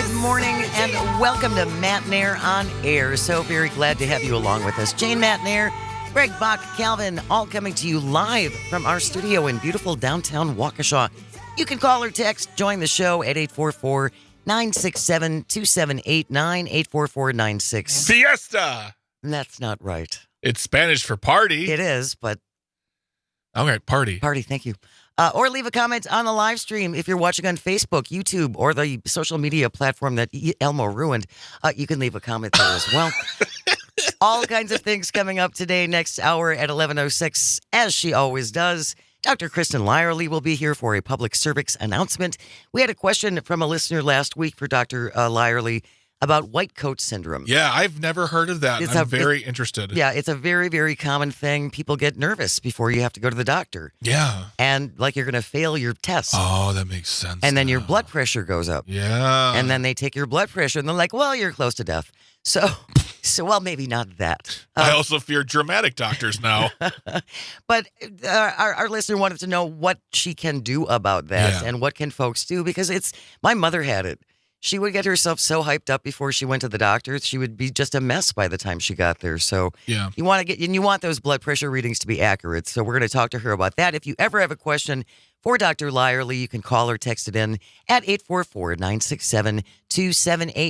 Good morning and welcome to Matenaer On Air. So very glad to have you along with us. Jane Matenaer, Greg Bach, Calvin, all coming to you live from our studio in beautiful downtown Waukesha. You can call or text, join the show at 844-967-2789, 844-96. Fiesta! That's not right. It's Spanish for party. It is, but... Okay, party. Party, thank you. Or leave a comment on the live stream if you're watching on Facebook, YouTube, or the social media platform that Elmo ruined. You can leave a comment there as well. All kinds of things coming up today, next hour at 11:06, as she always does. Dr. Kristen Lyerly will be here for a public service announcement. We had a question from a listener last week for Dr. Lyerly about white coat syndrome. Yeah, I've never heard of that. I'm very interested. Yeah, it's a very, very common thing. People get nervous before you have to go to the doctor. Yeah. And like you're going to fail your test. Oh, that makes sense. And then your blood pressure goes up. Yeah. And then they take your blood pressure and they're like, well, you're close to death. So well, maybe not that. I also fear dramatic doctors now. But our listener wanted to know what she can do about that and what can folks do, because my mother had it. She would get herself so hyped up before she went to the doctor, she would be just a mess by the time she got there. So you want those blood pressure readings to be accurate. So we're going to talk to her about that. If you ever have a question for Dr. Lyerly, you can call or text it in at 844-967-2789,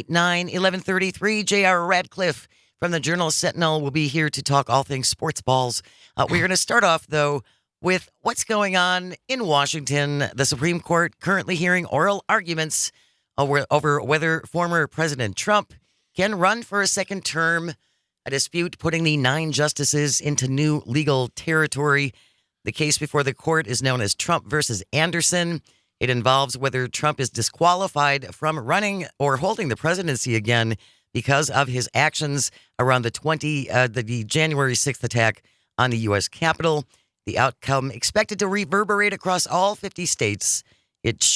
1133. J.R. Radcliffe from the Journal Sentinel will be here to talk all things sports balls. We're going to start off, though, with what's going on in Washington. The Supreme Court currently hearing oral arguments over whether former President Trump can run for a second term, a dispute putting the 9 justices into new legal territory. The case before the court is known as Trump versus Anderson. It involves whether Trump is disqualified from running or holding the presidency again because of his actions around the January 6th attack on the U.S. Capitol. The outcome expected to reverberate across all 50 states. It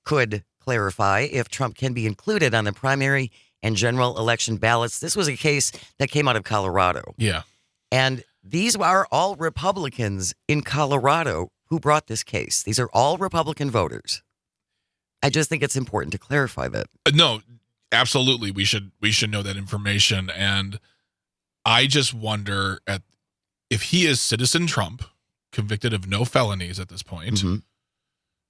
could clarify if Trump can be included on the primary and general election ballots. This was a case that came out of Colorado. Yeah. And these are all Republicans in Colorado who brought this case. These are all Republican voters. I just think it's important to clarify that. No, absolutely. We should know that information. And I just wonder if he is citizen Trump, convicted of no felonies at this point. Mm-hmm.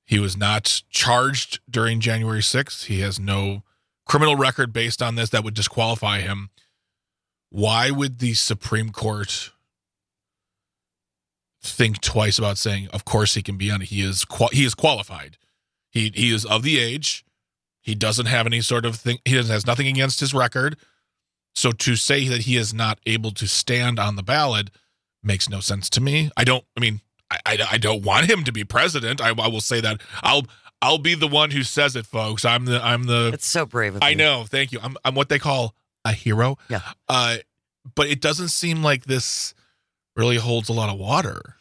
He was not charged during January 6th. He has no criminal record based on this that would disqualify him. Why would the Supreme Court think twice about saying, of course he can be on it? He is qualified. He is of the age. He doesn't have any sort of thing. He has nothing against his record. So to say that he is not able to stand on the ballot makes no sense to me. I don't want him to be president. I will say that. I'll be the one who says it, folks. I'm the. It's so brave of you. I know. Thank you. I'm what they call a hero. Yeah. But it doesn't seem like this really holds a lot of water.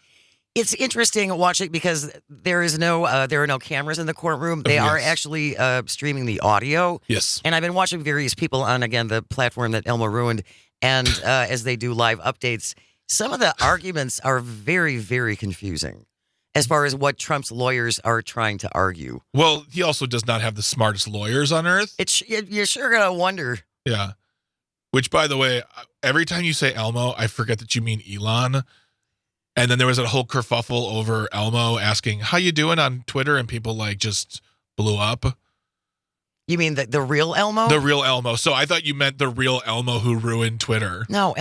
It's interesting watching because there are no cameras in the courtroom. They are actually streaming the audio. Yes. And I've been watching various people on, again, the platform that Elmo ruined, and as they do live updates. Some of the arguments are very, very confusing as far as what Trump's lawyers are trying to argue. Well, he also does not have the smartest lawyers on earth. You're sure going to wonder. Yeah. Which, by the way, every time you say Elmo, I forget that you mean Elon. And then there was a whole kerfuffle over Elmo asking, how you doing on Twitter? And people just blew up. You mean the real Elmo? The real Elmo. So I thought you meant the real Elmo who ruined Twitter. No,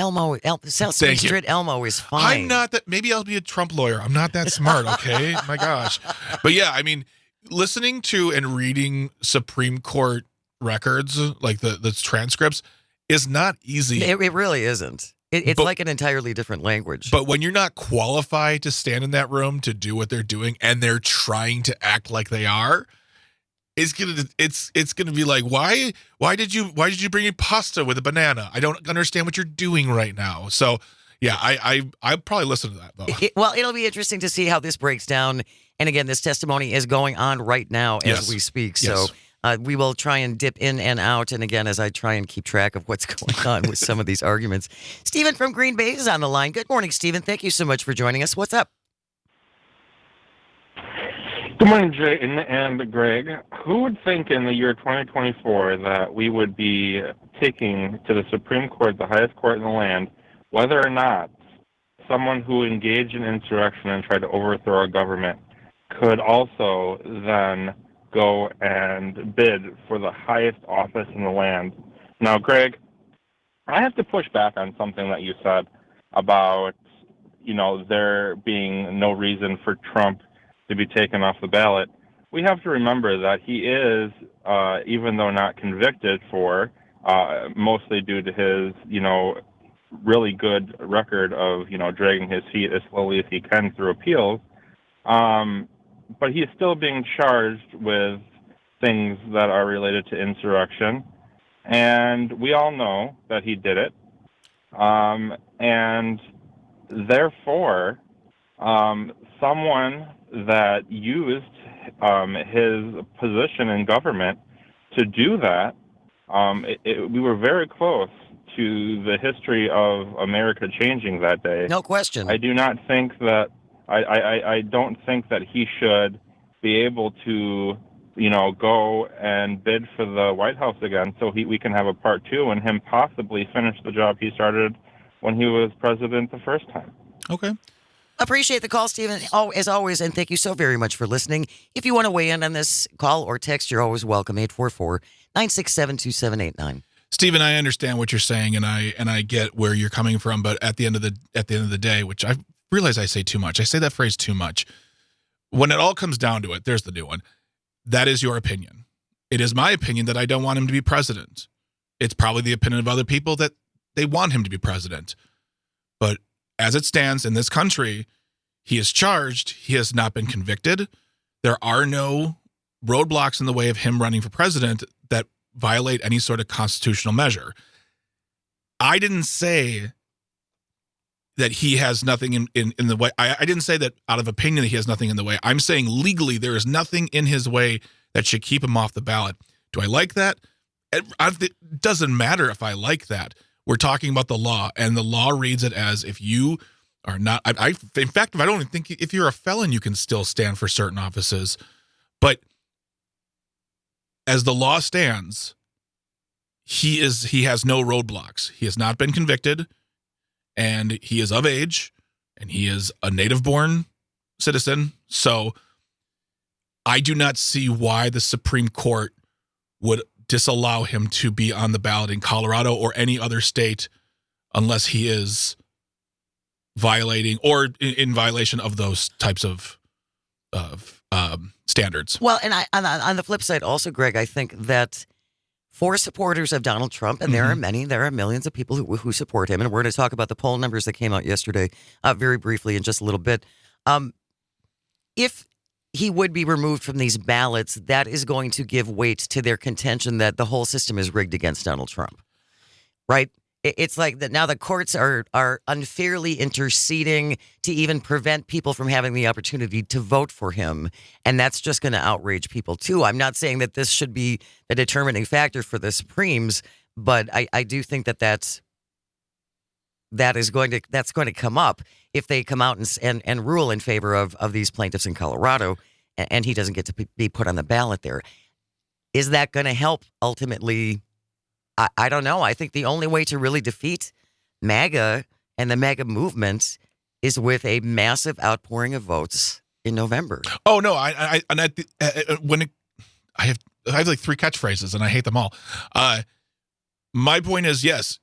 South Street Elmo is fine. I'm not that. Maybe I'll be a Trump lawyer. I'm not that smart, okay? My gosh. But yeah, I mean, listening to and reading Supreme Court records, like the transcripts, is not easy. It really isn't. It's like an entirely different language. But when you're not qualified to stand in that room to do what they're doing, and they're trying to act like they are, it's gonna be like, why did you bring me pasta with a banana? I don't understand what you're doing right now. So yeah, I probably listen to that though. Well, it'll be interesting to see how this breaks down. And again, this testimony is going on right now as we speak. So we will try and dip in and out. And again, as I try and keep track of what's going on with some of these arguments. Stephen from Green Bay is on the line. Good morning, Stephen. Thank you so much for joining us. What's up? Good morning, Jay and Greg. Who would think in the year 2024 that we would be taking to the Supreme Court, the highest court in the land, whether or not someone who engaged in insurrection and tried to overthrow our government could also then go and bid for the highest office in the land? Now, Greg, I have to push back on something that you said about, there being no reason for Trump to be taken off the ballot. We have to remember that he is, even though not convicted for, mostly due to his, really good record of, dragging his feet as slowly as he can through appeals. But he's still being charged with things that are related to insurrection. And we all know that he did it. And therefore, someone that used his position in government to do that, we were very close to the history of America changing that day. No question. I do not think that I don't think that he should be able to, go and bid for the White House again, so we can have a part two and him possibly finish the job he started when he was president the first time. Okay. Appreciate the call, Stephen, as always, and thank you so very much for listening. If you want to weigh in on this call or text, you're always welcome. 844-967-2789. Stephen, I understand what you're saying, and I get where you're coming from, but at the end of the day, which I realize I say too much. I say that phrase too much. When it all comes down to it, there's the new one. That is your opinion. It is my opinion that I don't want him to be president. It's probably the opinion of other people that they want him to be president. But as it stands in this country, he is charged. He has not been convicted. There are no roadblocks in the way of him running for president that violate any sort of constitutional measure. I didn't say that he has nothing in the way. I didn't say that out of opinion that he has nothing in the way. I'm saying legally there is nothing in his way that should keep him off the ballot. Do I like that? It doesn't matter if I like that. We're talking about the law, and the law reads it as if you are not. In fact, I don't even think if you're a felon, you can still stand for certain offices. But as the law stands, he has no roadblocks. He has not been convicted, and he is of age, and he is a native-born citizen. So I do not see why the Supreme Court would disallow him to be on the ballot in Colorado or any other state unless he is violating or in violation of those types of standards. Well, and on the flip side also, Greg, I think that for supporters of Donald Trump, and there are many, there are millions of people who support him, and we're going to talk about the poll numbers that came out yesterday very briefly in just a little bit. If he would be removed from these ballots, that is going to give weight to their contention that the whole system is rigged against Donald Trump, right? It's like that now the courts are unfairly interceding to even prevent people from having the opportunity to vote for him. And that's just going to outrage people, too. I'm not saying that this should be a determining factor for the Supremes, but I do think that's going to come up if they come out and rule in favor of these plaintiffs in Colorado, and he doesn't get to be put on the ballot there. Is that going to help ultimately? I don't know. I think the only way to really defeat MAGA and the MAGA movement is with a massive outpouring of votes in November. Oh no, I have like 3 catchphrases and I hate them all. My point is, yes,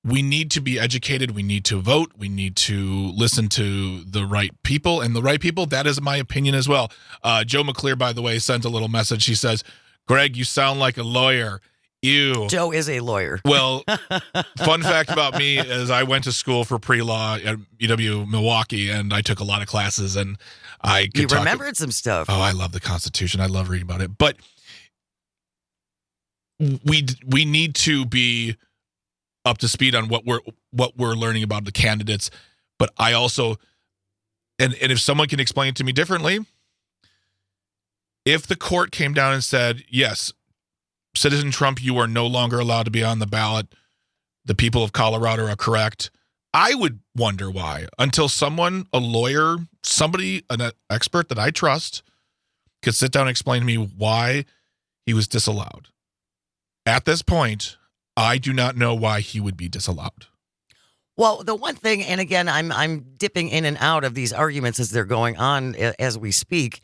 we need to be educated. We need to vote. We need to listen to the right people, and the right people. That is my opinion as well. Joe McClear, by the way, sent a little message. She says, "Greg, you sound like a lawyer." Ew. Joe is a lawyer. Well, fun fact about me is I went to school for pre-law at UW Milwaukee, and I took a lot of classes, and I could remembered some stuff. Oh, I love the Constitution. I love reading about it. But we need to be up to speed on what we're learning about the candidates. But I also, and if someone can explain it to me differently, if the court came down and said, yes, Citizen Trump, you are no longer allowed to be on the ballot. The people of Colorado are correct. I would wonder why until someone, a lawyer, somebody, an expert that I trust, could sit down and explain to me why he was disallowed. At this point, I do not know why he would be disallowed. Well, the one thing, and again, I'm dipping in and out of these arguments as they're going on as we speak.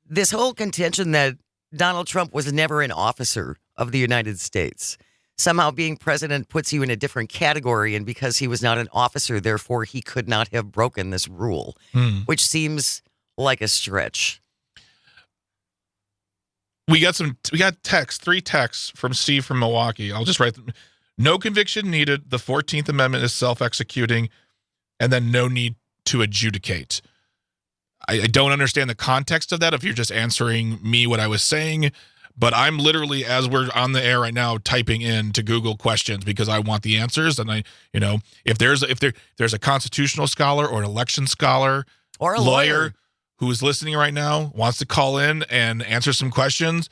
This whole contention that Donald Trump was never an officer of the United States. Somehow being president puts you in a different category, and because he was not an officer, therefore he could not have broken this rule, which seems like a stretch. We got 3 texts from Steve from Milwaukee. I'll just write them. No conviction needed. The 14th Amendment is self-executing, and then no need to adjudicate. I don't understand the context of that if you're just answering me what I was saying, but I'm literally, as we're on the air right now, typing in to Google questions because I want the answers. And if there's a constitutional scholar or an election scholar or a lawyer who is listening right now, wants to call in and answer some questions,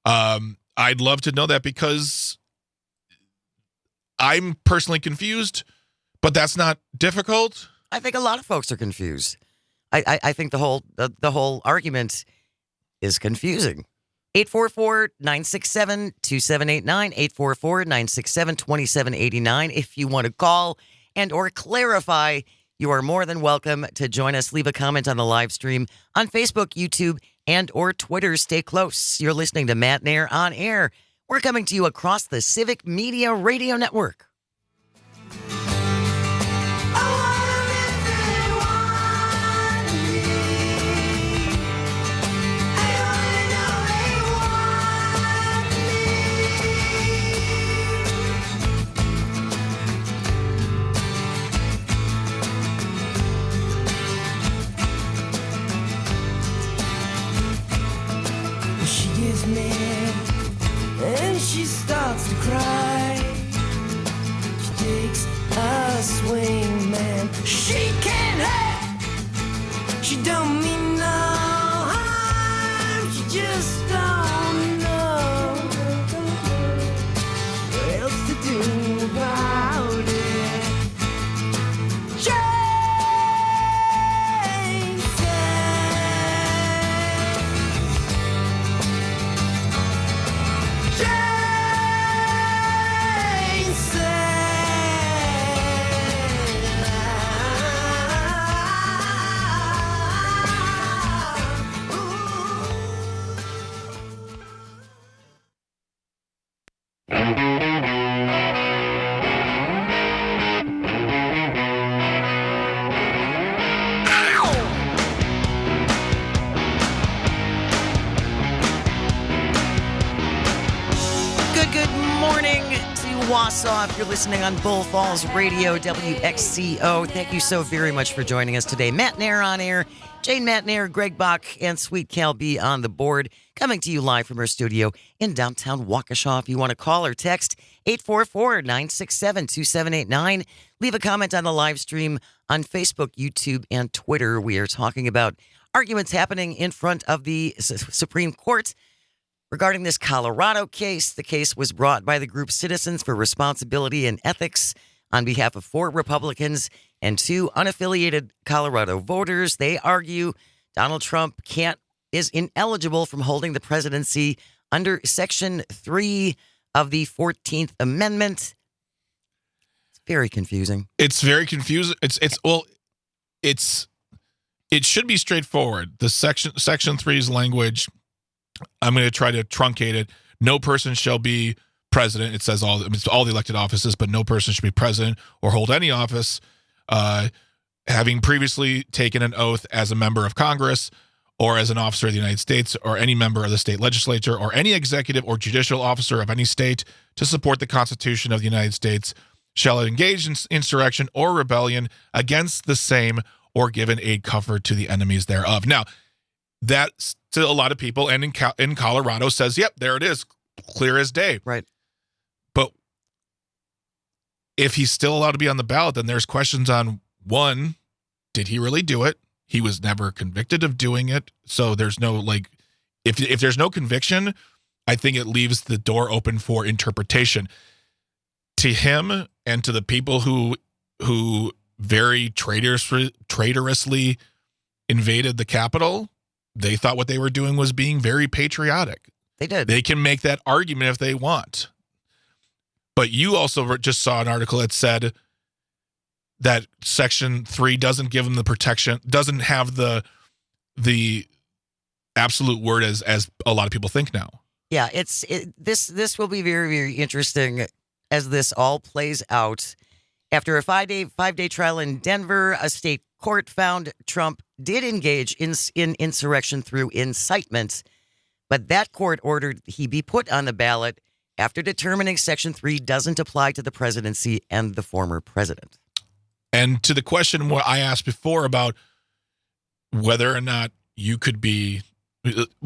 I'd love to know that because I'm personally confused, but that's not difficult. I think a lot of folks are confused. I think the whole argument is confusing. 844-967-2789, 844-967-2789. If you want to call and or clarify, you are more than welcome to join us. Leave a comment on the live stream on Facebook, YouTube, and or Twitter. Stay close. You're listening to Matenaer On Air. We're coming to you across the Civic Media Radio Network. She gives me and she starts to cry. She takes a swing, man. She can't help. She don't mean no harm. She just don't know what else to do about it. Jane Good morning to Wausau. If you're listening on Bull Falls Radio, WXCO, thank you so very much for joining us today. Matenaer On Air, Jane Matenaer, Greg Bach, and Sweet Cal B on the board, coming to you live from our studio in downtown Waukesha. If you want to call or text, 844-967-2789. Leave a comment on the live stream on Facebook, YouTube, and Twitter. We are talking about arguments happening in front of the Supreme Court regarding this Colorado case. The case was brought by the group Citizens for Responsibility and Ethics on behalf of 4 Republicans and 2 unaffiliated Colorado voters. They argue Donald Trump is ineligible from holding the presidency under Section 3 of the 14th Amendment. It's very confusing. It's very confusing. It should be straightforward. The Section 3's language, I'm going to try to truncate it. No person shall be president. It says all the elected offices, but no person should be president or hold any office having previously taken an oath as a member of Congress or as an officer of the United States or any member of the state legislature or any executive or judicial officer of any state to support the Constitution of the United States shall engage in insurrection or rebellion against the same or given aid comfort to the enemies thereof. Now, that to a lot of people and in Colorado says, yep, there it is, clear as day. Right. But if he's still allowed to be on the ballot, then there's questions on, one, did he really do it? He was never convicted of doing it. So there's no, if there's no conviction, I think it leaves the door open for interpretation. To him and to the people who who very traitorously invaded the Capitol, they thought what they were doing was being very patriotic. They did. They can make that argument if they want. But you also just saw an article that said that Section 3 doesn't give them the protection, doesn't have the absolute word as a lot of people think now. Yeah, this will be very, very interesting as this all plays out. After a five-day trial in Denver, a state court found Trump did engage in insurrection through incitement, but that court ordered he be put on the ballot after determining Section 3 doesn't apply to the presidency and the former president. And to the question what I asked before about whether or not you could be,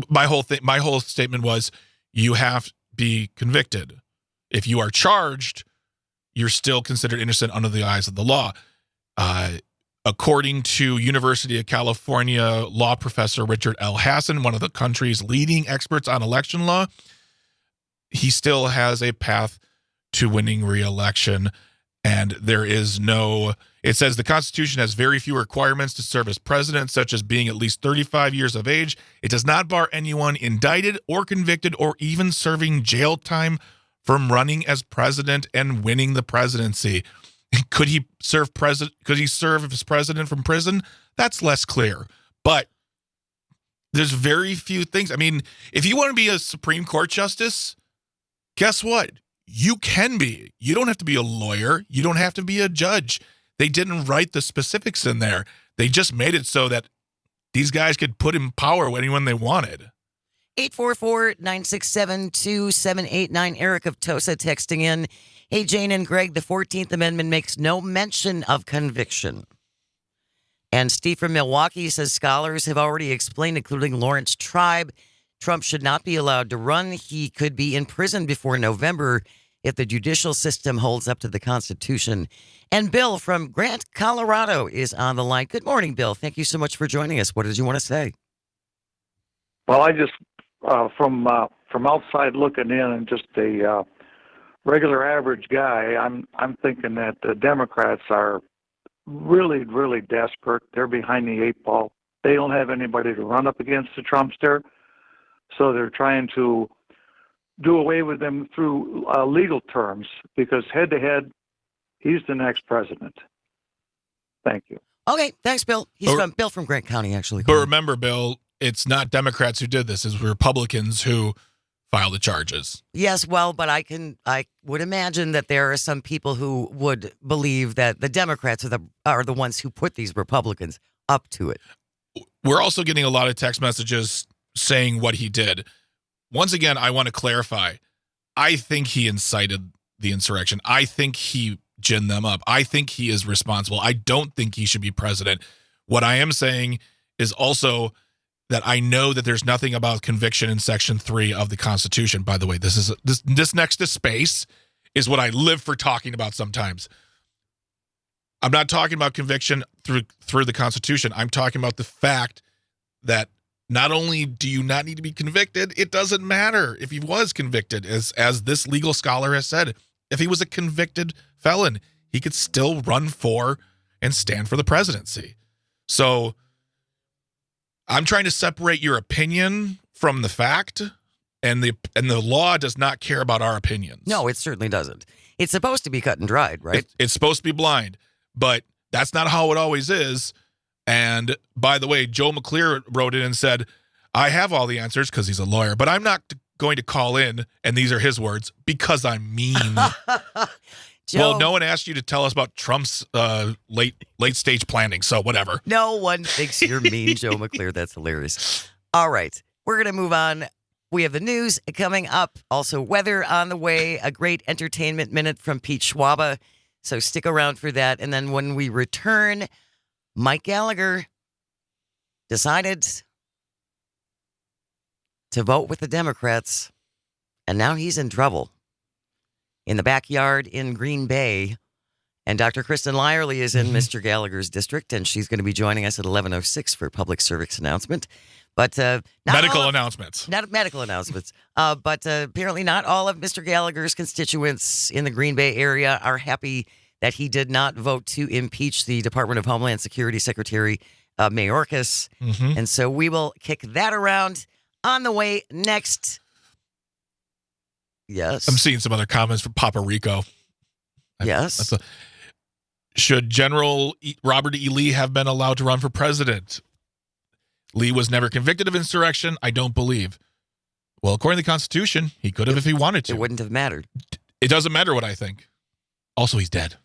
my whole statement was you have to be convicted. If you are charged, you're still considered innocent under the eyes of the law. According to University of California law professor Richard L. Hassan, one of the country's leading experts on election law, he still has a path to winning re-election. And there is no, it says the Constitution has very few requirements to serve as president, such as being at least 35 years of age. It does not bar anyone indicted or convicted or even serving jail time from running as president and winning the presidency. Could he serve as president from prison? That's less clear. But there's very few things. I mean, if you want to be a Supreme Court justice, guess what? You can be. You don't have to be a lawyer. You don't have to be a judge. They didn't write the specifics in there. They just made it so that these guys could put in power anyone they wanted. 844-967-2789. Eric of Tosa texting in. Hey, Jane and Greg, the 14th Amendment makes no mention of conviction. And Steve from Milwaukee says scholars have already explained, including Lawrence Tribe, Trump should not be allowed to run. He could be in prison before November if the judicial system holds up to the Constitution. And Bill from Grant, Colorado is on the line. Good morning, Bill. Thank you so much for joining us. What did you want to say? Well, I just, from outside looking in and just a regular average guy, I'm thinking that the Democrats are really, really desperate. They're behind the eight ball. They don't have anybody to run up against the Trumpster. So they're trying to do away with them through legal terms because head-to-head, he's the next president. Thank you. Okay, thanks, Bill. He's Bill from Grant County, actually. But remember, Bill, it's not Democrats who did this. It's Republicans who filed the charges. Yes, well, but I would imagine that there are some people who would believe that the Democrats are the ones who put these Republicans up to it. We're also getting a lot of text messages saying what he did. Once again, I want to clarify. I think he incited the insurrection. I think he ginned them up. I think he is responsible. I don't think he should be president. What I am saying is also that I know that there's nothing about conviction in Section 3 of the Constitution. By the way, this next to space is what I live for talking about sometimes. I'm not talking about conviction through the Constitution. I'm talking about the fact that not only do you not need to be convicted, it doesn't matter if he was convicted, as this legal scholar has said. If he was a convicted felon, he could still run for and stand for the presidency. So I'm trying to separate your opinion from the fact, and the law does not care about our opinions. No, it certainly doesn't. It's supposed to be cut and dried, right? It's supposed to be blind, but that's not how it always is. And by the way, Joe McClear wrote in and said, I have all the answers because he's a lawyer, but I'm not going to call in, and these are his words, because I'm mean. Joe, well, no one asked you to tell us about Trump's late stage planning, so whatever. No one thinks you're mean, Joe McClear. That's hilarious. All right, we're going to move on. We have the news coming up, also weather on the way, a great entertainment minute from Pete Schwaba, so stick around for that. And then when we return, Mike Gallagher decided to vote with the Democrats, and now he's in trouble in the backyard in Green Bay. And Dr. Kristen Lyerly is in Mr. Gallagher's district, and she's going to be joining us at 11:06 for public service announcement. But medical announcements. Not medical announcements. But apparently not all of Mr. Gallagher's constituents in the Green Bay area are happy that he did not vote to impeach the Department of Homeland Security Secretary Mayorkas. Mm-hmm. And so we will kick that around on the way next. Yes. I'm seeing some other comments from Papa Rico. Yes. Should General Robert E. Lee have been allowed to run for president? Lee was never convicted of insurrection, I don't believe. Well, according to the Constitution, he could have if he wanted to. It wouldn't have mattered. It doesn't matter what I think. Also, he's dead.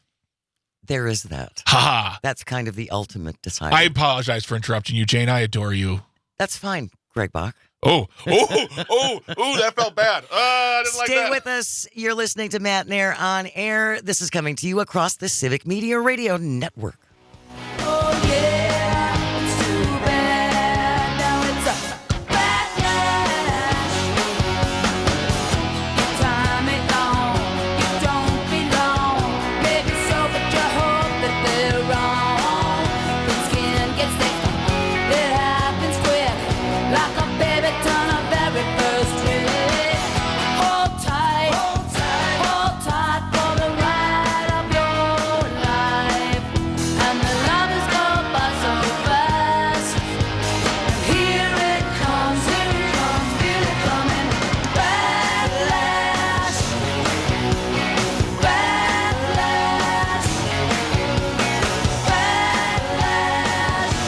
There is that. Ha ha. That's kind of the ultimate decider. I apologize for interrupting you, Jane. I adore you. That's fine, Greg Bach. Oh, that felt bad. I didn't like that. Stay with us. You're listening to Matenaer On Air. This is coming to you across the Civic Media Radio Network. Oh yeah, it's too bad. Now it's a backlash. Your time ain't long, you don't belong. Maybe so, but you hope that they're wrong. When skin gets thick, it happens quick, like a baby turn a very first trick. Hold tight, hold tight for the ride of your life. And the love is go by so fast. Here it comes, feel it coming. Backlash, backlash, backlash.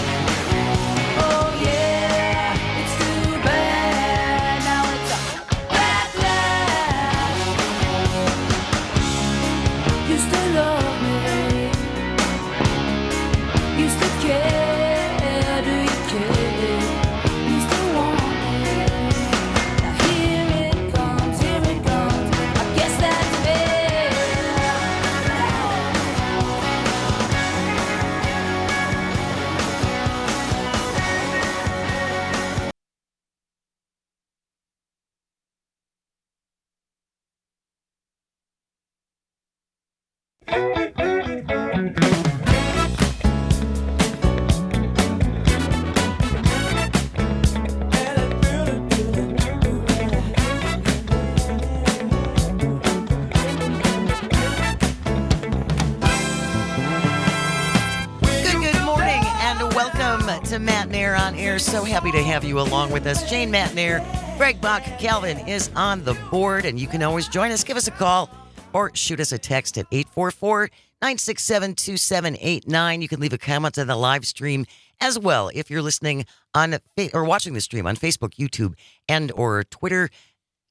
Oh yeah, it's too bad. Now it's a backlash. You still love me. You still care. Do you care? You still want me. Now here it comes, here it comes. I guess that's fair. Good morning, and welcome to Matenaer On Air. So happy to have you along with us. Jane Matenaer, Greg Bach, Calvin is on the board, and you can always join us. Give us a call or shoot us a text at 844-967-2789. You can leave a comment on the live stream as well if you're listening on or watching the stream on Facebook, YouTube, and or Twitter.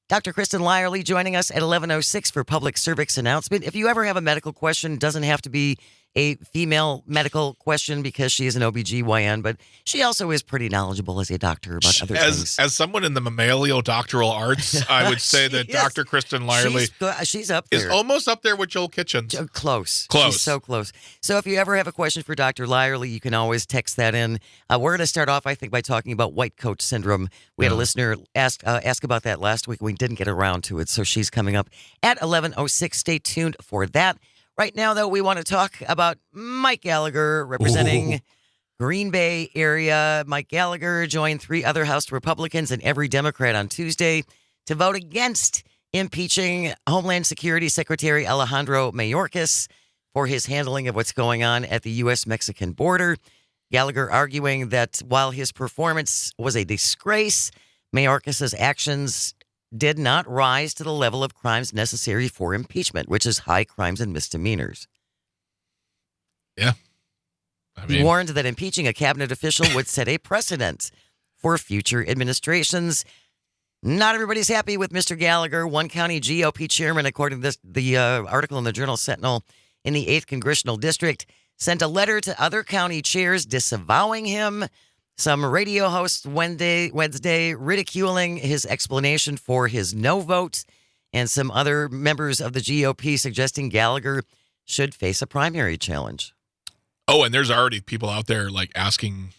Dr. Kristen Lyerly joining us at 11:06 for public service announcement. If you ever have a medical question, it doesn't have to be a female medical question because she is an OBGYN, but she also is pretty knowledgeable as a doctor about other things. As someone in the mammalian doctoral arts, I would say that She is. Dr. Kristen Lyerly She's up is there. almost up there with Joel Kitchens. Close. Close. She's so close. So if you ever have a question for Dr. Lyerly, you can always text that in. We're going to start off, I think, by talking about white coat syndrome. We had a listener ask about that last week. We didn't get around to it, so she's coming up at 11:06. Stay tuned for that. Right now, though, we want to talk about Mike Gallagher representing Green Bay area. Mike Gallagher joined 3 other House Republicans and every Democrat on Tuesday to vote against impeaching Homeland Security Secretary Alejandro Mayorkas for his handling of what's going on at the U.S.-Mexican border. Gallagher arguing that while his performance was a disgrace, Mayorkas' actions did not rise to the level of crimes necessary for impeachment, which is high crimes and misdemeanors. Yeah. He warned that impeaching a cabinet official would set a precedent for future administrations. Not everybody's happy with Mr. Gallagher. One county GOP chairman, according to the article in the Journal Sentinel, in the 8th Congressional District, sent a letter to other county chairs disavowing him. Some radio hosts Wednesday ridiculing his explanation for his no vote, and some other members of the GOP suggesting Gallagher should face a primary challenge. Oh, and there's already people out there like asking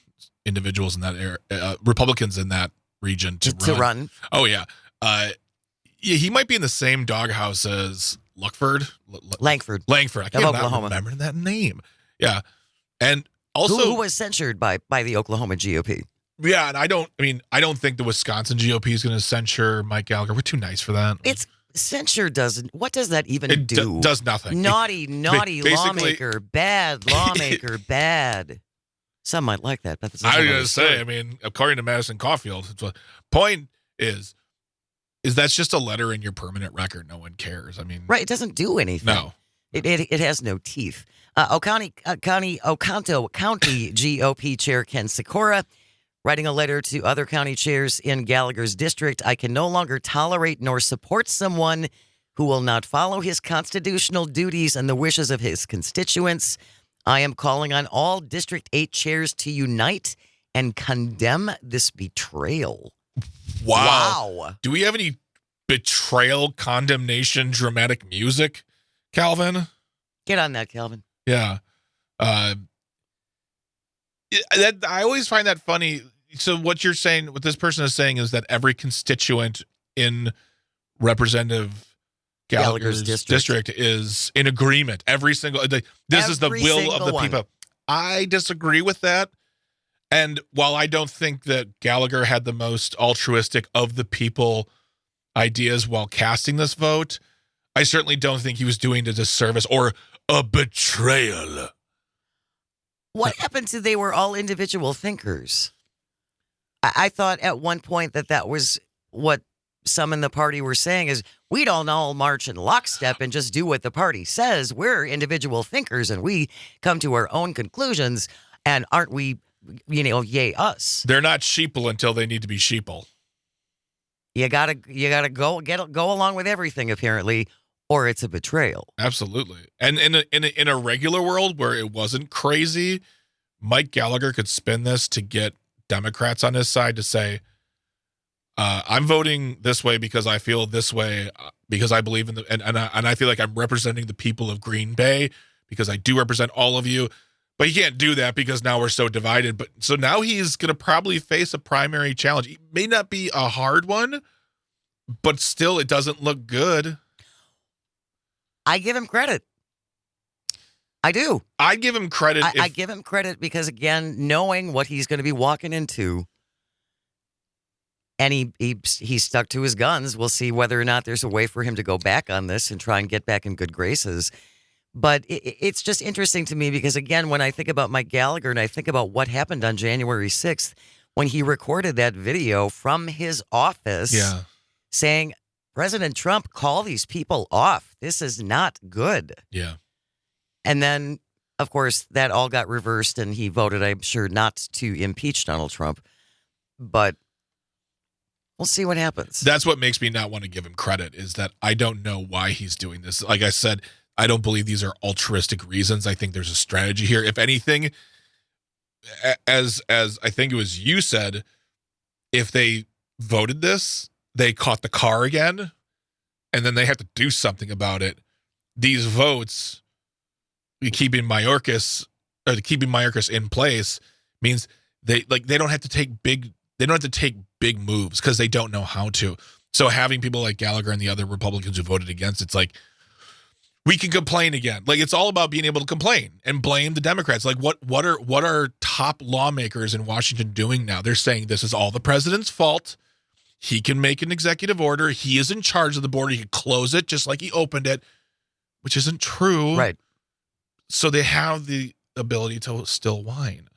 individuals in that area, Republicans in that region to run. Oh yeah. Yeah, he might be in the same doghouse as Langford. Langford. I can't Oklahoma. remember that name. Yeah, and also who was censured by the Oklahoma GOP. Yeah, and I don't think the Wisconsin GOP is going to censure Mike Gallagher. We're too nice for that. Censure doesn't. What does that even It do? does nothing. Naughty basically- lawmaker. Bad lawmaker. Bad. Some might like that, but that's I was another going to say, story. I mean, according to Madison Caulfield, the point is that's just a letter in your permanent record. No one cares. I mean, Right, it doesn't do anything. no. It has no teeth. Oconto County GOP Chair Ken Sikora writing a letter to other county chairs in Gallagher's district. I can no longer tolerate nor support someone who will not follow his constitutional duties and the wishes of his constituents. I am calling on all District 8 chairs to unite and condemn this betrayal. Wow. Do we have any betrayal, condemnation, dramatic music, Calvin? Get on that, Calvin. Yeah. I always find that funny. So what you're saying, what this person is saying is that every constituent in Representative Gallagher's district is in agreement. Every single, this is the Every will of the single people. I disagree with that. And while I don't think that Gallagher had the most altruistic of the people ideas while casting this vote, I certainly don't think he was doing a disservice or a betrayal. What happened to they were all individual thinkers? I thought at one point that was what some in the party were saying is we don't all march in lockstep and just do what the party says. We're individual thinkers and we come to our own conclusions. And aren't we, yay us? They're not sheeple until they need to be sheeple. You gotta go along with everything apparently, or it's a betrayal. Absolutely. And in a regular world where it wasn't crazy, Mike Gallagher could spin this to get Democrats on his side to say, I'm voting this way because I feel this way because I believe in and I feel like I'm representing the people of Green Bay because I do represent all of you. But he can't do that because now we're so divided. But so now he's going to probably face a primary challenge. It may not be a hard one, but still it doesn't look good. I give him credit. I do. I give him credit. I give him credit because, again, knowing what he's going to be walking into, and he stuck to his guns. We'll see whether or not there's a way for him to go back on this and try and get back in good graces. But it's just interesting to me because, again, when I think about Mike Gallagher and I think about what happened on January 6th when he recorded that video from his office saying, President Trump, call these people off. This is not good. Yeah. And then, of course, that all got reversed and he voted, I'm sure, not to impeach Donald Trump. But we'll see what happens. That's what makes me not want to give him credit is that I don't know why he's doing this. Like I said, I don't believe these are altruistic reasons. I think there's a strategy here. If anything, as I think it was you said, if they voted this, they caught the car again, and then they had to do something about it. These votes, keeping Mayorkas in place, means they don't have to take big moves because they don't know how to. So having people like Gallagher and the other Republicans who voted against, it's like we can complain again. Like it's all about being able to complain and blame the Democrats. Like what are top lawmakers in Washington doing now? They're saying this is all the president's fault. He can make an executive order. He is in charge of the border. He can close it just like he opened it, which isn't true. Right. So they have the ability to still whine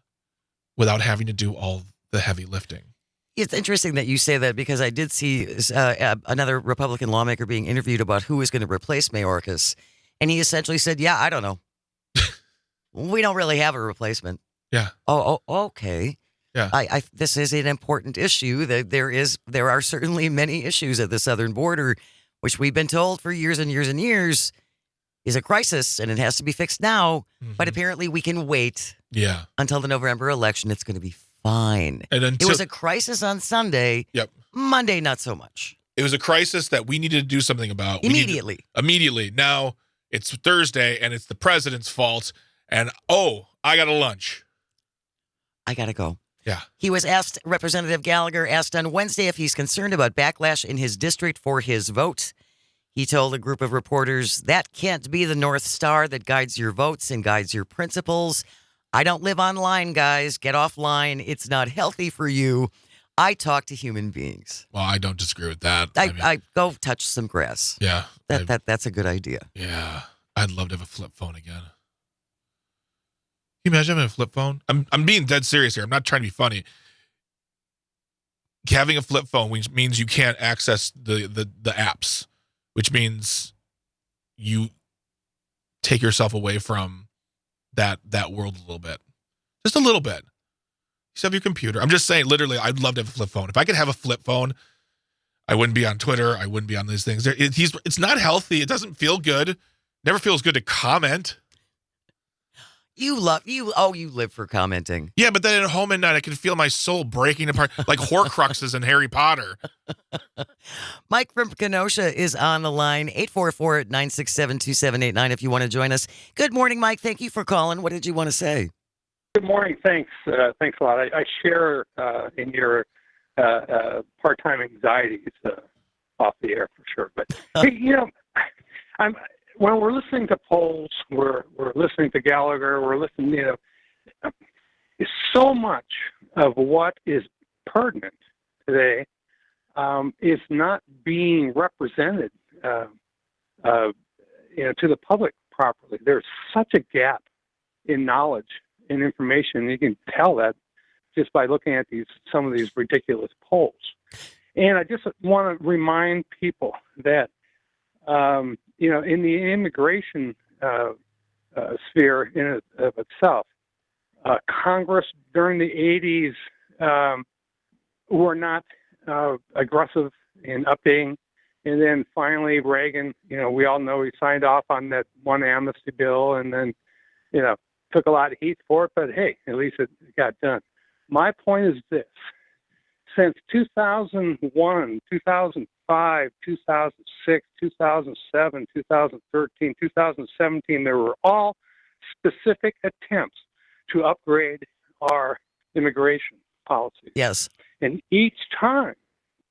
without having to do all the heavy lifting. It's interesting that you say that because I did see another Republican lawmaker being interviewed about who is going to replace Mayorkas. And he essentially said, yeah, I don't know. We don't really have a replacement. Yeah. Oh, okay. Yeah. This is an important issue. There are certainly many issues at the southern border, which we've been told for years and years and years is a crisis and it has to be fixed now. Mm-hmm. But apparently we can wait until the November election. It's going to be fine. And it was a crisis on Sunday. Yep. Monday, not so much. It was a crisis that we needed to do something about. Immediately. Immediately. Now it's Thursday and it's the president's fault. And, I got a lunch. I got to go. Yeah. He was asked, Representative Gallagher asked on Wednesday if he's concerned about backlash in his district for his vote. He told a group of reporters, that can't be the North Star that guides your votes and guides your principles. I don't live online, guys. Get offline. It's not healthy for you. I talk to human beings. Well, I don't disagree with that. I go touch some grass. Yeah. That's a good idea. Yeah. I'd love to have a flip phone again. Can you imagine having a flip phone? I'm being dead serious here. I'm not trying to be funny. Having a flip phone means you can't access the apps, which means you take yourself away from that world a little bit. Just a little bit. You have your computer. I'm just saying, literally, I'd love to have a flip phone. If I could have a flip phone, I wouldn't be on Twitter. I wouldn't be on these things. It's not healthy. It doesn't feel good. Never feels good to comment. You live for commenting. Yeah, but then at home at night, I can feel my soul breaking apart like Horcruxes in Harry Potter. Mike from Kenosha is on the line, 844-967-2789 if you want to join us. Good morning, Mike. Thank you for calling. What did you want to say? Good morning. Thanks. Thanks a lot. I share in your part-time anxieties off the air for sure. But hey, when we're listening to polls, we're listening to Gallagher, we're listening. So much of what is pertinent today is not being represented, to the public properly. There's such a gap in knowledge and information. You can tell that just by looking at some of these ridiculous polls. And I just want to remind people that, in the immigration sphere in and of itself, Congress during the 80s were not aggressive in updating. And then finally Reagan, we all know he signed off on that one amnesty bill and then, took a lot of heat for it, but hey, at least it got done. My point is this. Since 2001, 2005, 2006, 2007, 2013, 2017, there were all specific attempts to upgrade our immigration policy. Yes. And each time,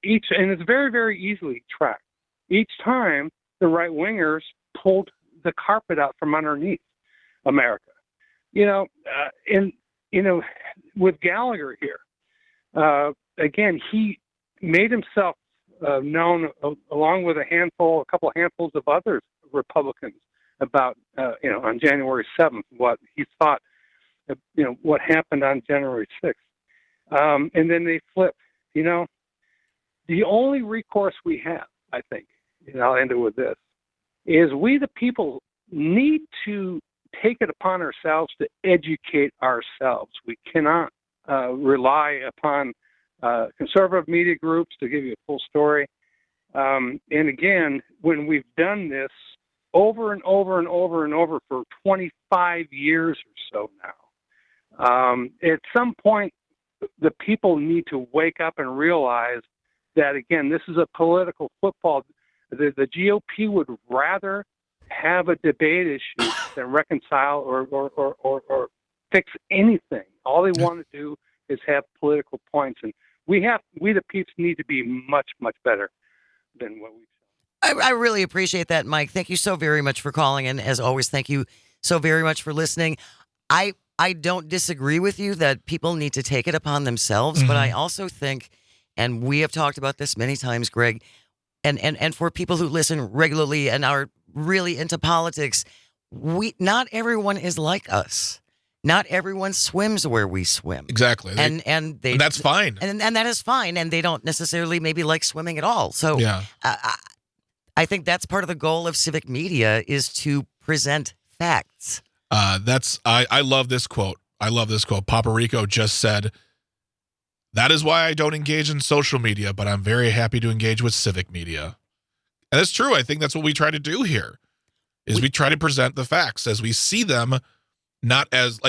and it's very, very easily tracked, each time the right-wingers pulled the carpet out from underneath America. With Gallagher here, again, he made himself known along with a couple handfuls of other Republicans about, on January 7th, what he thought, what happened on January 6th. And then they flipped. The only recourse we have, I think, and I'll end it with this, is we the people need to take it upon ourselves to educate ourselves. We cannot rely upon conservative media groups to give you a full story. And again, when we've done this over and over and over and over for 25 years or so now, at some point, the people need to wake up and realize that, again, this is a political football. The GOP would rather have a debate issue than reconcile or fix anything. All they want to do is have political points, and we the peeps need to be much, much better than what we've done. I really appreciate that, Mike. Thank you so very much for calling, and as always, thank you so very much for listening. I don't disagree with you that people need to take it upon themselves, but I also think, and we have talked about this many times, Greg, and for people who listen regularly and are really into politics, not everyone is like us. Not everyone swims where we swim. Exactly. And that's fine. And that is fine. And they don't necessarily maybe like swimming at all. So yeah. I think that's part of the goal of civic media is to present facts. I love this quote. Papa Rico just said, "That is why I don't engage in social media, but I'm very happy to engage with civic media." And that's true. I think that's what we try to do here, is we try to present the facts as we see them, not as,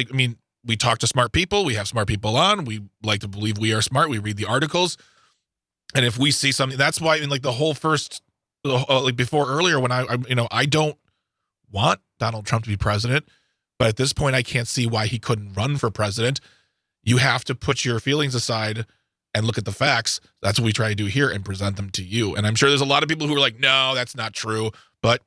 we talk to smart people. We have smart people on. We like to believe we are smart. We read the articles. And if we see something, that's why, the whole first, before earlier, when I don't want Donald Trump to be president, but at this point, I can't see why he couldn't run for president. You have to put your feelings aside and look at the facts. That's what we try to do here and present them to you. And I'm sure there's a lot of people who are like, no, that's not true. But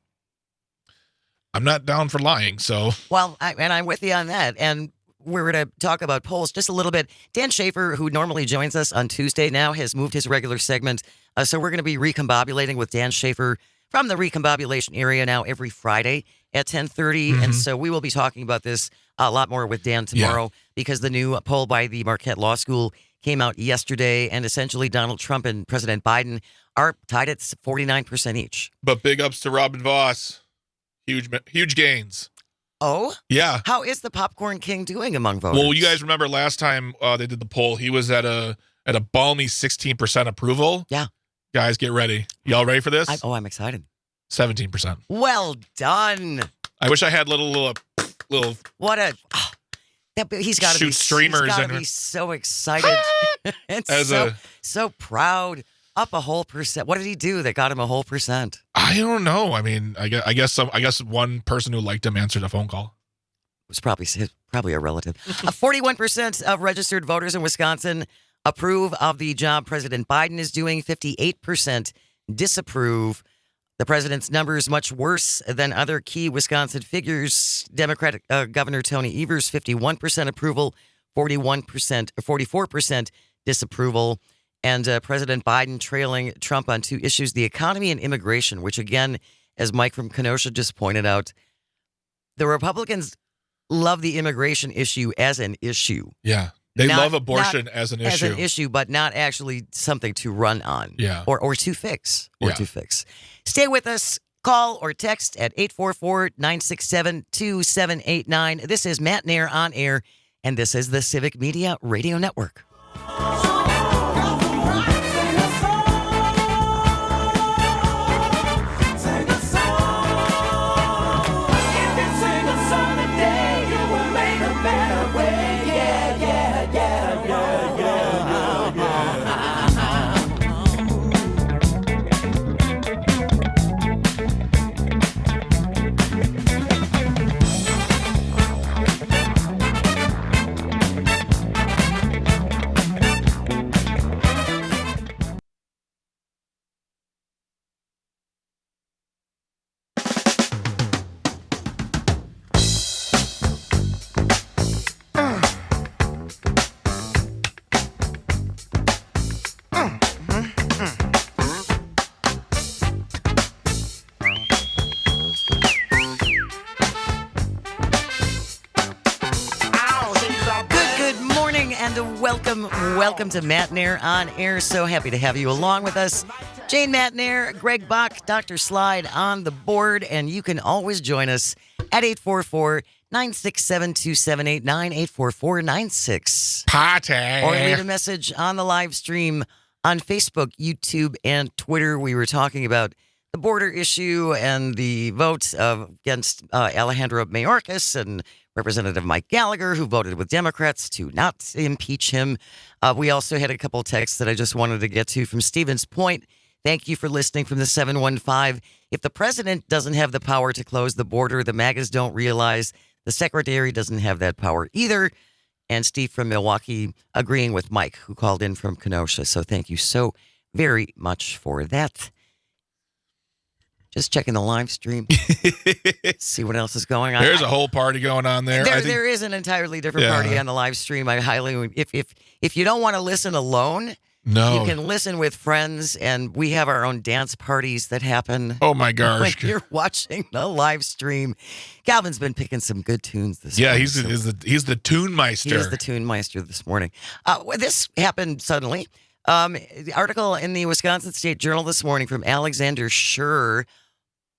I'm not down for lying. So, well, and I'm with you on that. And we're going to talk about polls just a little bit. Dan Schaefer, who normally joins us on Tuesday now, has moved his regular segment. So we're going to be recombobulating with Dan Schaefer from the recombobulation area now every Friday at 10:30. And so we will be talking about this a lot more with Dan tomorrow because the new poll by the Marquette Law School came out yesterday, and essentially Donald Trump and President Biden are tied at 49% each. But big ups to Robin Voss. Huge gains. Oh? Yeah. How is the Popcorn King doing among voters? Well, you guys remember last time they did the poll, he was at a balmy 16% approval. Yeah. Guys, get ready. Y'all ready for this? I'm excited. 17%. Well done. I wish I had little What a... he's got to shoot streamers He's got and to be so excited and so proud. Up a whole percent. What did he do that got him a whole percent? I don't know. I mean, I guess one person who liked him answered a phone call. It was probably a relative. 41% of registered voters in Wisconsin approve of the job President Biden is doing. 58% disapprove. The president's numbers much worse than other key Wisconsin figures. Democratic Governor Tony Evers, 51% approval, 44% disapproval. And President Biden trailing Trump on two issues, the economy and immigration, which, again, as Mike from Kenosha just pointed out, the Republicans love the immigration issue as an issue. Yeah. They love abortion as an issue. As an issue, but not actually something to run on. Yeah. Or to fix. Stay with us. Call or text at 844-967-2789. This is Matenaer On Air, and this is the Civic Media Radio Network. Welcome to Matenaer On Air. So happy to have you along with us. Jane Matenaer, Greg Bach, Dr. Slide on the board, and you can always join us at 844-967-2789, 844-96. Party. Or leave a message on the live stream on Facebook, YouTube, and Twitter. We were talking about the border issue and the votes against Alejandro Mayorkas and Representative Mike Gallagher, who voted with Democrats to not impeach him. We also had a couple of texts that I just wanted to get to from Stevens Point. Thank you for listening from the 715. If the president doesn't have the power to close the border, the MAGAs don't realize the secretary doesn't have that power either. And Steve from Milwaukee agreeing with Mike, who called in from Kenosha. So thank you so very much for that. Just checking the live stream. See what else is going on. There's a whole party going on there. There is an entirely different party on the live stream. I highly, if you don't want to listen alone, you can listen with friends, and we have our own dance parties that happen. Oh my gosh! When you're watching the live stream, Calvin's been picking some good tunes this morning. Yeah, he's the tune meister. He's the tune meister this morning. This happened suddenly. The article in the Wisconsin State Journal this morning from Alexander Schur.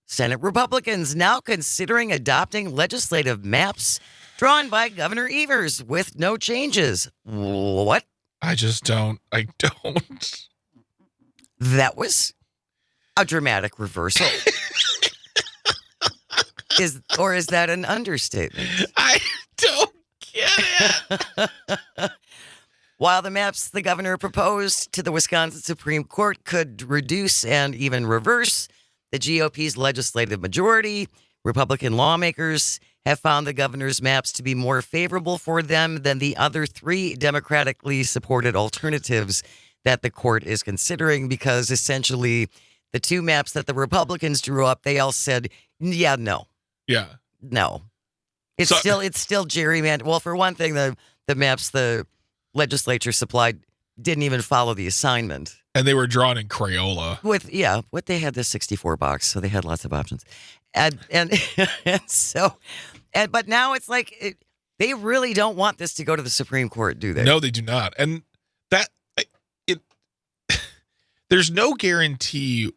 Senate Republicans now considering adopting legislative maps drawn by Governor Evers with no changes. What? I don't. That was a dramatic reversal. Is that an understatement? I don't get it. While the maps the governor proposed to the Wisconsin Supreme Court could reduce and even reverse the GOP's legislative majority, Republican lawmakers have found the governor's maps to be more favorable for them than the other three democratically supported alternatives that the court is considering, because essentially the two maps that the Republicans drew up, they all said, no. Yeah. No. It's still gerrymandered. Well, for one thing, the maps the legislature supplied didn't even follow the assignment. And they were drawn in Crayola. What they had the 64 box, so they had lots of options. And but now it's like they really don't want this to go to the Supreme Court, do they? No, they do not. And there's no guarantee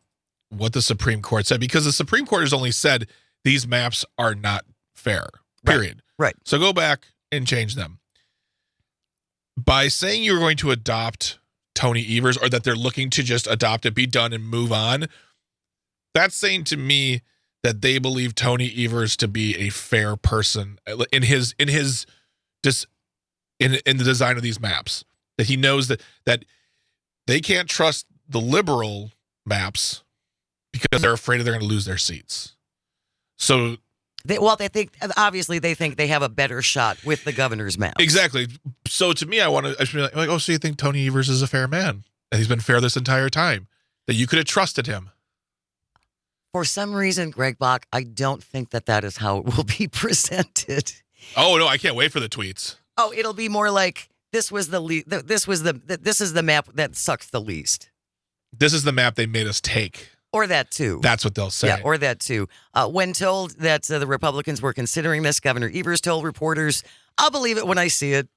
what the Supreme Court said, because the Supreme Court has only said these maps are not fair, period. Right. So go back and change them. By saying you're going to adopt Tony Evers, or that they're looking to just adopt it, be done, and move on, that's saying to me that they believe Tony Evers to be a fair person in the design of these maps. That he knows that they can't trust the liberal maps because they're afraid they're going to lose their seats. So they think they have a better shot with the governor's map. Exactly. So to me, I should be like, oh, so you think Tony Evers is a fair man? And he's been fair this entire time? That you could have trusted him? For some reason, Greg Bach, I don't think that is how it will be presented. Oh no, I can't wait for the tweets. Oh, it'll be more like this is the map that sucks the least. This is the map they made us take. Or that too. That's what they'll say. Yeah, or that too. When told that the Republicans were considering this, Governor Evers told reporters, "I'll believe it when I see it,"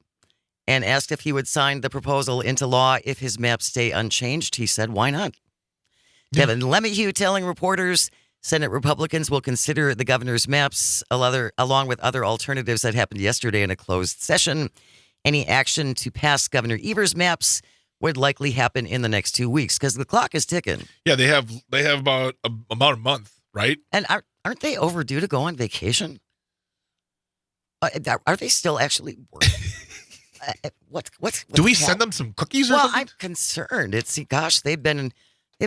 and asked if he would sign the proposal into law if his maps stay unchanged. He said, "Why not?" Yeah. Devin LeMahieu telling reporters Senate Republicans will consider the governor's maps along with other alternatives that happened yesterday in a closed session. Any action to pass Governor Evers' maps would likely happen in the next 2 weeks because the clock is ticking. Yeah, they have about a month, right? And aren't they overdue to go on vacation? Are they still actually working? What's Do we send them some cookies or well, something? I'm concerned. They've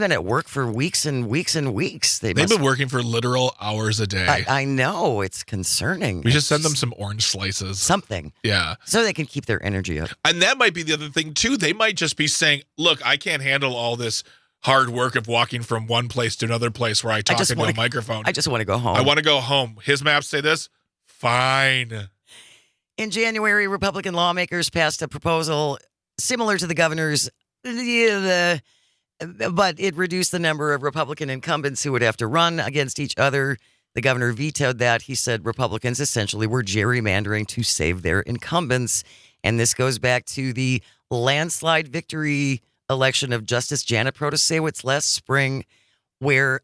been at work for weeks and weeks and weeks. They've been working for literal hours a day. I know. It's concerning. We should send them some orange slices. Something. Yeah. So they can keep their energy up. And that might be the other thing, too. They might just be saying, look, I can't handle all this hard work of walking from one place to another place where I talk into a microphone. I just want to go home. I want to go home. His maps say this? Fine. In January, Republican lawmakers passed a proposal similar to the governor's, but it reduced the number of Republican incumbents who would have to run against each other. The governor vetoed that. He said Republicans essentially were gerrymandering to save their incumbents. And this goes back to the landslide victory election of Justice Janet Protasewicz last spring, where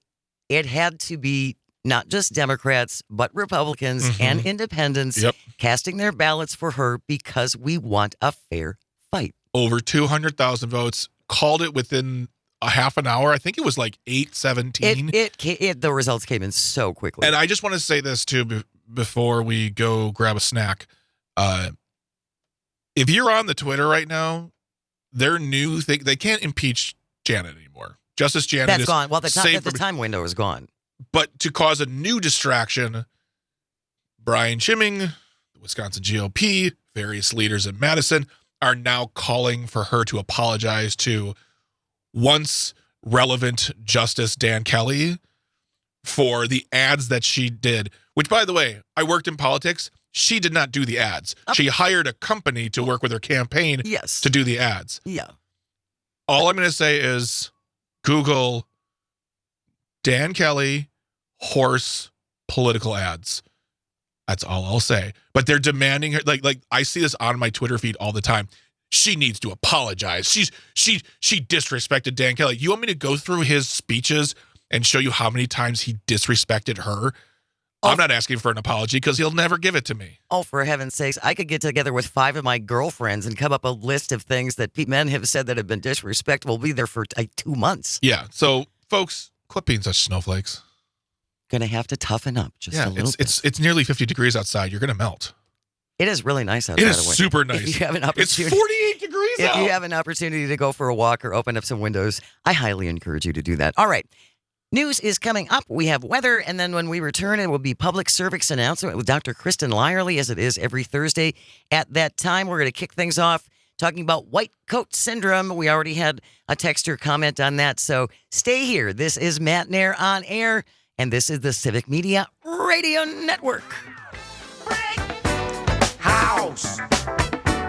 it had to be not just Democrats, but Republicans and independents casting their ballots for her because we want a fair fight. Over 200,000 votes, called it within a half an hour. I think it was like 8:17. The results came in so quickly. And I just want to say this too before we go grab a snack. If you're on the Twitter right now, their new thing, they can't impeach Janet anymore. Justice Janet That's is gone. Well, the time window is gone. But to cause a new distraction, Brian Schimming, the Wisconsin GOP, various leaders in Madison are now calling for her to apologize to once relevant Justice Dan Kelly for the ads that she did, which, by the way, I worked in politics. She did not do the ads. She hired a company to work with her campaign to do the ads. Yeah. All I'm going to say is Google Dan Kelly horse political ads. That's all I'll say. But they're demanding her, like I see this on my Twitter feed all the time. She needs to apologize. She disrespected Dan Kelly. You want me to go through his speeches and show you how many times he disrespected her? I'm not asking for an apology because he'll never give it to me. Oh, for heaven's sakes. I could get together with 5 of my girlfriends and come up a list of things that men have said that have been disrespectful. We'll be there for 2 months. Yeah. So, folks, quit being such snowflakes. Going to have to toughen up just a little bit. It's nearly 50 degrees outside. You're going to melt. It is really nice outside. It is super nice. If you have an opportunity, it's 48 degrees out. If you have an opportunity to go for a walk or open up some windows, I highly encourage you to do that. All right. News is coming up. We have weather, and then when we return, it will be public service announcement with Dr. Kristen Lyerly, as it is every Thursday. At that time, we're going to kick things off talking about white coat syndrome. We already had a texter comment on that, so stay here. This is Matenaer On Air, and this is the Civic Media Radio Network. Break house.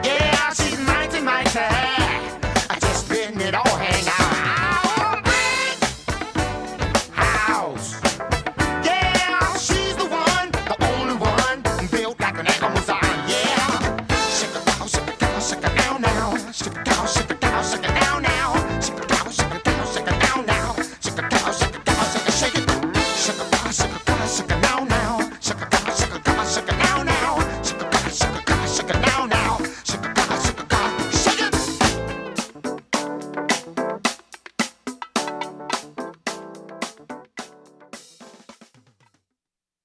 Yeah, she's mighty, mighty.